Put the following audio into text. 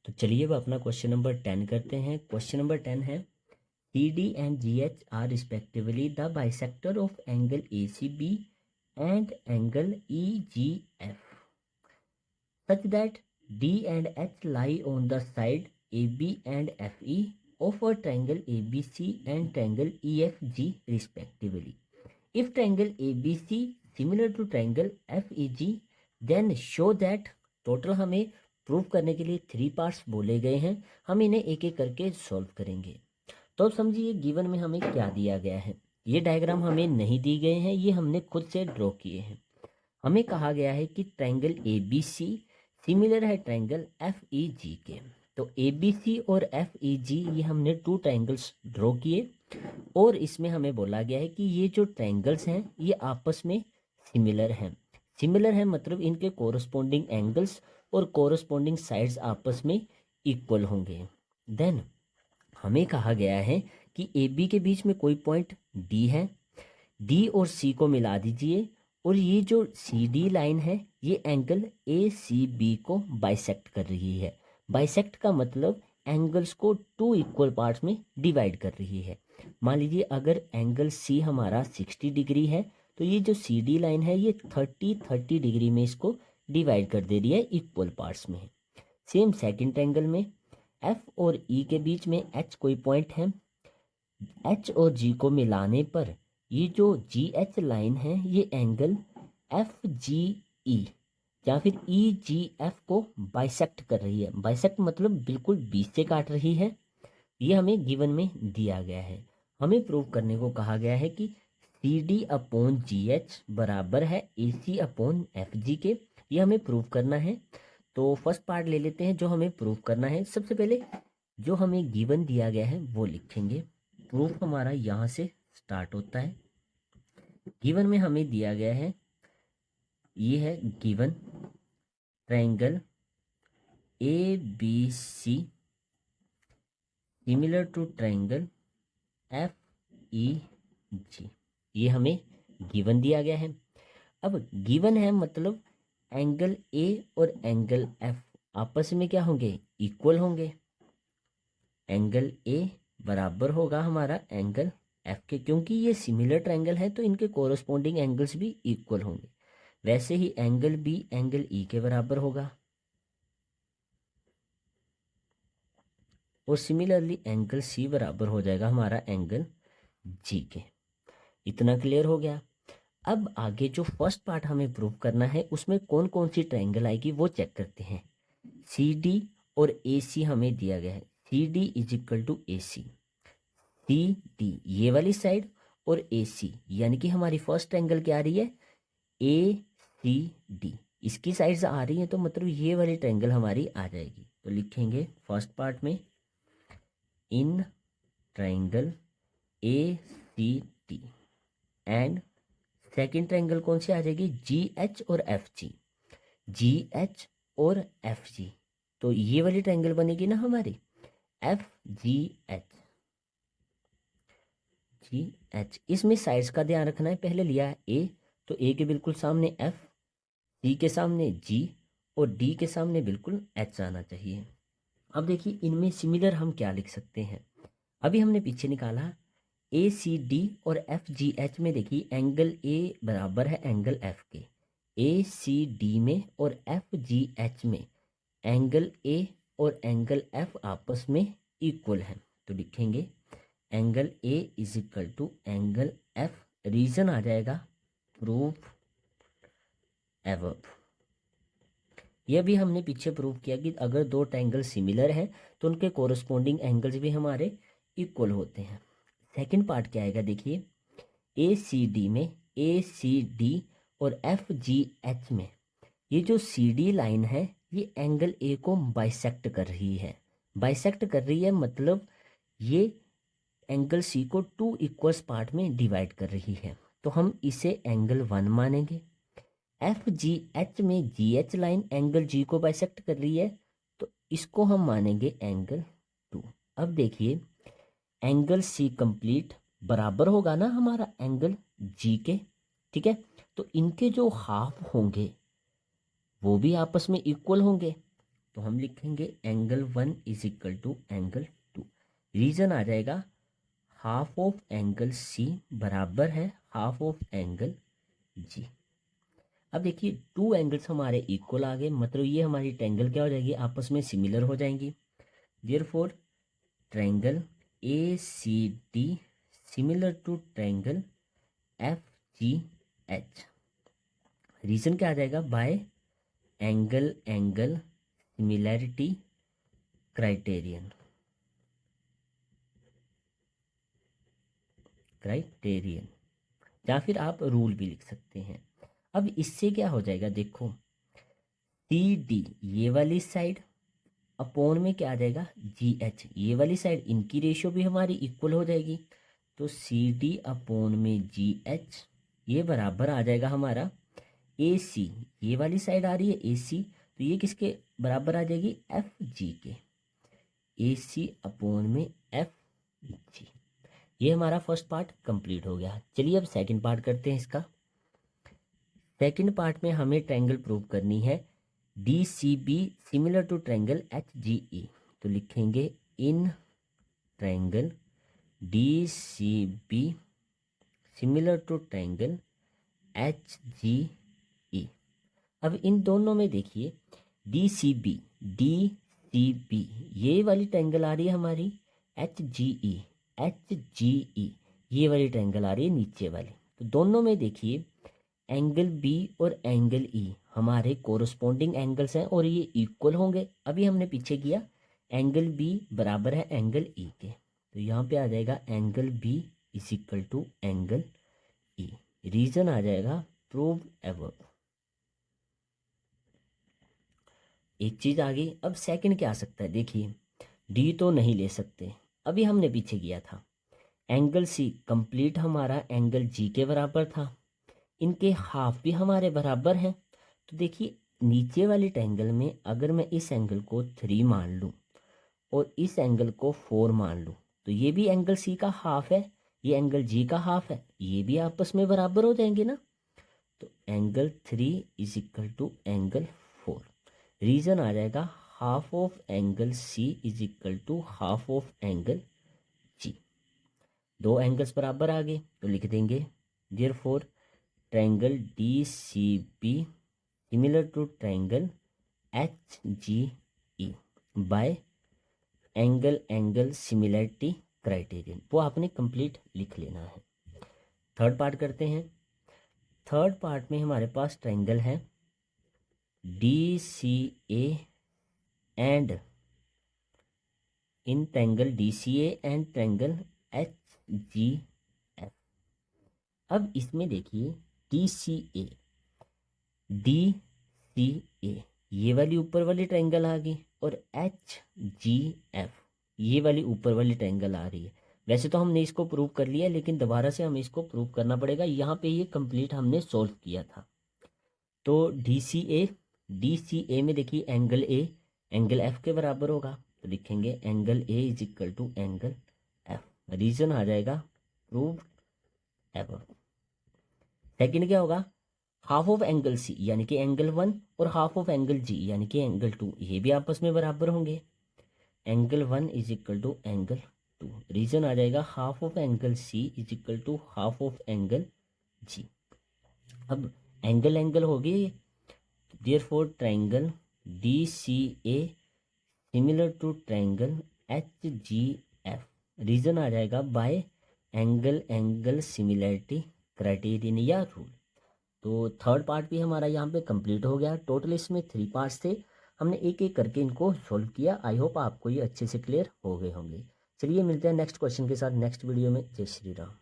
तो चलिए अब अपना क्वेश्चन नंबर 10 करते हैं। क्वेश्चन नंबर 10 है CD and GH are respectively the bisector of angle ACB and angle EGF such that D and H lie on the side AB and FE of a triangle ABC and triangle EFG respectively. If triangle ABC similar to triangle FEG, then show that total हमें prove करने के लिए 3 parts बोले गए हैं। हम इन्हें एक एक करके सॉल्व करेंगे। तो अब समझिए गिवन में हमें क्या दिया गया है। ये डायग्राम हमें नहीं दी गए हैं, ये हमने खुद से ड्रॉ किए हैं। हमें कहा गया है कि ट्रायंगल ABC सिमिलर है ट्रायंगल FEG के। तो ABC और FEG ये हमने 2 ट्रायंगल्स ड्रॉ किए और इसमें हमें बोला गया है कि ये जो ट्रायंगल्स हैं ये आपस में सिमिलर हैं। सिमिलर है मतलब इनके कोरस्पोंडिंग एंगल्स और कोरस्पोंडिंग साइड्स आपस में इक्वल होंगे। देन हमें कहा गया है कि AB के बीच में कोई पॉइंट D है, D और C को मिला दीजिए और ये जो CD लाइन है ये एंगल ACB को बाइसेक्ट कर रही है। बाइसेक्ट का मतलब एंगल्स को 2 इक्वल पार्ट्स में डिवाइड कर रही है। मान लीजिए अगर एंगल C हमारा 60 डिग्री है तो ये जो CD लाइन है ये 30 डिग्री में इसको डिवाइड कर दे रही है इक्वल पार्ट्स में। सेम सेकंड ट्रायंगल में F और E के बीच में H कोई पॉइंट है, H और G को मिलाने पर ये जो GH लाइन है ये एंगल FGE या फिर EGF को बाइसेक्ट कर रही है। बाइसेक्ट मतलब बिल्कुल बीच से काट रही है। ये हमें गिवन में दिया गया है। हमें प्रूव करने को कहा गया है कि CD अपॉन GH बराबर है AC अपॉन FG के। ये हमें प्रूव करना है। तो फर्स्ट पार्ट ले लेते हैं जो हमें प्रूव करना है। सबसे पहले जो हमें गिवन दिया गया है वो लिखेंगे। प्रूफ हमारा यहाँ से स्टार्ट होता है। गिवन में हमें दिया गया है, ये है given triangle ABC similar to triangle FEG। ये हमें गिवन दिया गया है। अब गिवन है मतलब एंगल A और एंगल F आपस में क्या होंगे, इक्वल होंगे। एंगल A बराबर होगा हमारा एंगल F के, क्योंकि ये सिमिलर ट्रायंगल है तो इनके कोरस्पोंडिंग एंगल्स भी इक्वल होंगे। वैसे ही एंगल B एंगल E के बराबर होगा और सिमिलरली एंगल C बराबर हो जाएगा हमारा एंगल G के। इतना क्लियर हो गया। अब आगे जो फर्स्ट पार्ट हमें प्रूव करना है उसमें कौन कौन सी ट्रायंगल आएगी वो चेक करते हैं। CD और AC हमें दिया गया है। CD is equal to AC, CD ये वाली साइड और AC यानी कि हमारी फर्स्ट ट्रायंगल क्या आ रही है, ACD इसकी साइड्स आ रही है तो मतलब ये वाली ट्रायंगल हमारी आ जाएगी। तो लिखेंगे फर्स्ट पार्ट में in triangle ACD and second triangle कौन सी आ जाएगी, GH और FG, GH और FG। तो ये वाली ट्रायंगल बनेगी ना हमारी FGH, GH। इसमें साइड्स का ध्यान रखना है। पहले लिया है A तो A के बिल्कुल सामने F, C के सामने G और D के सामने बिल्कुल H आना चाहिए। अब देखिए इनमें सिमिलर हम क्या लिख सकते हैं। अभी हमने पीछे निकाला ACD और FGH में देखिए एंगल A बराबर है एंगल F के। ACD में और FGH में एंगल A और एंगल F आपस में इक्वल है तो लिखेंगे angle A is equal to angle F। Reason आ जाएगा प्रूव एबव। यह भी हमने पीछे प्रूव किया कि अगर 2 ट्रायंगल सिमिलर हैं तो उनके कोरस्पोंडिंग एंगल्स भी हमारे इक्वल होते हैं। सेकंड पार्ट क्या आएगा देखिए, ACD में ACD और FGH में ये जो CD लाइन है ये एंगल A को बाइसेक्ट कर रही है। बाइसेक्ट कर रही है मतलब ये एंगल C को 2 इक्वल्स पार्ट में डिवाइड कर रही है तो हम इसे एंगल 1 मानेंगे। FGH में GH लाइन एंगल G को बाइसेक्ट कर रही है तो इसको हम मानेंगे एंगल 2। अब देखिए एंगल C कंप्लीट बराबर होगा ना हमारा एंगल G के, ठीक है। तो इनके जो हाफ होंगे वो भी आपस में इक्वल होंगे तो हम लिखेंगे angle 1 is equal to angle 2। Reason आ जाएगा हाफ ऑफ एंगल सी बराबर है हाफ ऑफ एंगल जी। अब देखिए 2 एंगल्स हमारे इक्वल आ गए, मतलब ये हमारी ट्रायंगल क्या हो जाएगी, आपस में सिमिलर हो जाएंगी। Therefore triangle A C D similar to triangle F G H. Reason क्या आ जाएगा, by angle angle similarity criterion या फिर आप रूल भी लिख सकते हैं। अब इससे क्या हो जाएगा, देखो सी डी ये वाली साइड अपॉन में क्या आ जाएगा जी एच, ये वाली साइड, इनकी रेशियो भी हमारी इक्वल हो जाएगी। तो सी डी अपॉन में जी एच ये बराबर आ जाएगा हमारा ए सी, ये वाली साइड आ रही है ए सी, तो ये किसके बराबर आ जाएगी एफ जी के, ए सी अपॉन में एफ जी। ये हमारा फर्स्ट पार्ट कंप्लीट हो गया। चलिए अब सेकंड पार्ट करते हैं इसका। सेकंड पार्ट में हमें ट्रायंगल प्रूव करनी है D C B similar to triangle H G E. तो लिखेंगे in triangle D C B similar to triangle H G E. अब इन दोनों में देखिए डी सी बी ये वाली ट्रायंगल आ रही है हमारी एच जी ई ये वाली ट्रायंगल आ रही है नीचे वाली। तो दोनों में देखिए एंगल बी और एंगल ई हमारे कोरस्पॉन्डिंग एंगल्स हैं और ये इक्वल होंगे। अभी हमने पीछे किया एंगल बी बराबर है एंगल ई के, तो यहाँ पे आ जाएगा angle B is equal to angle E. Reason आ जाएगा प्रूव एबव। एक चीज आ गई। अब सेकंड क्या आ सकता है, देखिए डी तो नहीं ले सकते, अभी हमने पीछे किया था एंगल सी कंप्लीट हमारा एंगल जी के बराबर था, इनके हाफ भी हमारे बराबर हैं। तो देखिए नीचे वाली ट्रायंगल में अगर मैं इस एंगल को 3 मान लूँ और इस एंगल को 4 मान लूँ, तो ये भी एंगल सी का हाफ है, ये एंगल जी का हाफ है, ये भी आपस में बराबर हो जाएंगे ना। तो angle 3 is equal to angle 4। Reason आ जाएगा half of angle C is equal to half of angle G. 2 angles बराबर आ गए, तो लिख देंगे therefore triangle D C B similar to triangle H G E by angle angle similarity criterion, वो आपने कंप्लीट लिख लेना है। थर्ड पार्ट करते हैं। थर्ड पार्ट में हमारे पास ट्रायंगल है D C A and in triangle D C A and triangle H G F. अब इसमें देखिए डी सी ए ये वाली ऊपर वाली ट्रायंगल आ गई और एच जी एफ ये वाली ऊपर वाली ट्रायंगल आ रही है। वैसे तो हमने इसको प्रूव कर लिया, लेकिन दोबारा से हमें इसको प्रूव करना पड़ेगा। यहाँ पे ये कंप्लीट हमने सॉल्व किया था। तो डी सी ए में देखिए एंगल एफ के बराबर होगा, तो लिखेंगे angle A is equal to angle F. Reason आ जाएगा प्रूव एबव। सेकंड क्या होगा, हाफ ऑफ एंगल सी यानी कि एंगल 1 और हाफ ऑफ एंगल जी यानी कि एंगल 2 ये भी आपस में बराबर होंगे। Angle 1 is equal to angle 2। Reason आ जाएगा half of angle C is equal to half of angle G. अब एंगल एंगल हो गई, therefore triangle D C A similar to triangle H G F. Reason आ जाएगा by angle angle similarity criterion या rule. तो third part भी हमारा यहाँ पे कंप्लीट हो गया। टोटल इसमें 3 पार्ट्स थे, हमने एक एक करके इनको सॉल्व किया। आई होप आपको ये अच्छे से क्लियर हो गए होंगे। चलिए मिलते हैं नेक्स्ट क्वेश्चन के साथ नेक्स्ट वीडियो में। जय श्री राम।